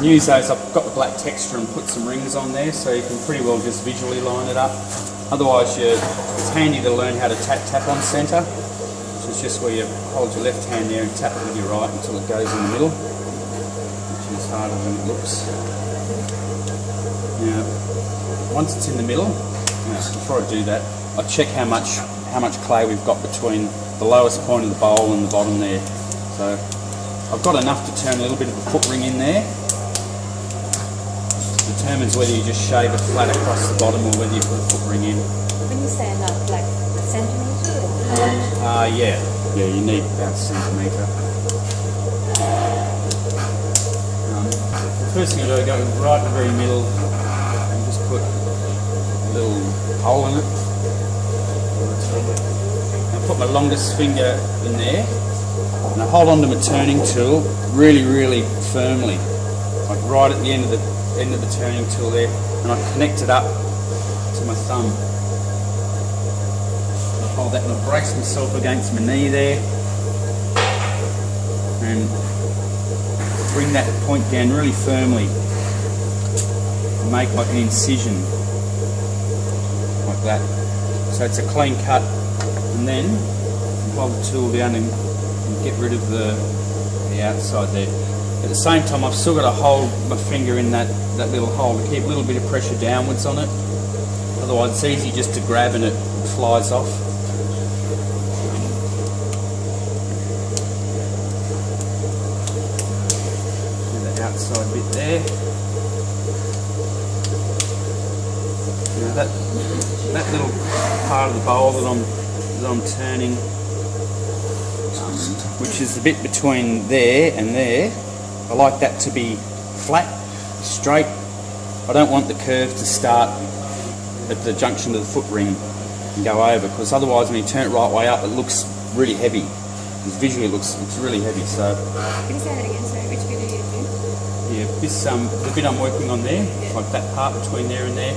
use those. I've got the black texture and put some rings on there, so you can pretty well just visually line it up. Otherwise, it's handy to learn how to tap on centre, which is just where you hold your left hand there and tap it with your right until it goes in the middle, which is harder than it looks. Now, once it's in the middle, before I do that, I check how much clay we've got between the lowest point of the bowl and the bottom there. So I've got enough to turn a little bit of a foot ring in there. Determines whether you just shave it flat across the bottom or whether you put a foot ring in. When you say enough, like a centimetre or yeah, you need about a centimetre. The first thing I do, I go right in the very middle and just put a little hole in it. I put my longest finger in there and I hold onto my turning tool really, really firmly, like right at the end of the turning tool there, and I connect it up to my thumb. I hold that and I brace myself against my knee there and bring that point down really firmly and make like an incision like that. So it's a clean cut, and then hold the tool down and get rid of the outside there. At the same time, I've still got to hold my finger in that little hole to keep a little bit of pressure downwards on it. Otherwise it's easy just to grab and it flies off. Do the outside bit there. Now that little part of the bowl that I'm turning, which is the bit between there and there, I like that to be flat, straight. I don't want the curve to start at the junction of the foot ring and go over, because otherwise when you turn it right way up it looks really heavy. Visually it looks really heavy. So can you say that again? Sorry, which bit are you doing? Yeah, this the bit I'm working on there, like that part between there and there,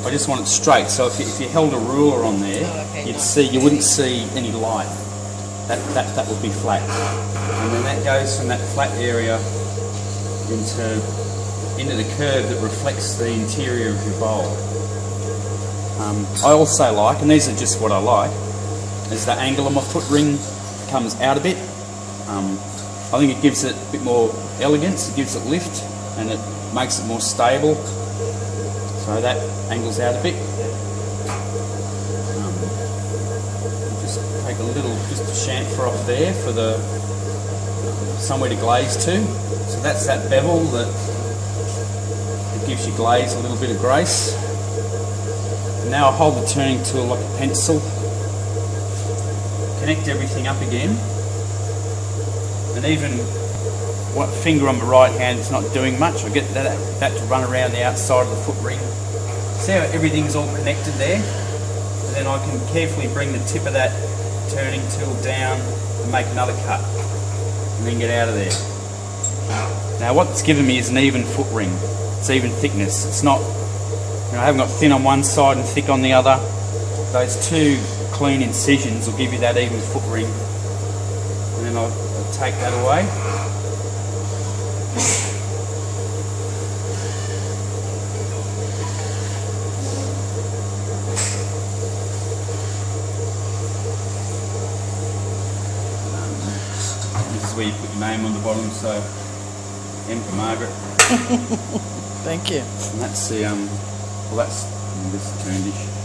I just want it straight. So if you held a ruler on there, you wouldn't see any light. That would be flat, and then that goes from that flat area into the curve that reflects the interior of your bowl. I also like, and these are just what I like, is the angle of my foot ring comes out a bit. I think it gives it a bit more elegance, it gives it lift, and it makes it more stable. So that angles out a bit. Just take a little, just a chamfer off there for somewhere to glaze to. So that's that bevel that gives your glaze a little bit of grace. And now I hold the turning tool like a pencil, connect everything up again, and even what finger on my right hand is not doing much, I get that to run around the outside of the foot ring. See how everything's all connected there? And then I can carefully bring the tip of that turning tool down and make another cut, and then get out of there. Now what it's given me is an even foot ring. It's even thickness. It's not, I haven't got thin on one side and thick on the other. Those two clean incisions will give you that even foot ring. And then I'll take that away. This is where you put your name on the bottom, so M for Margaret. Thank you. And that's the, well, that's this turn dish.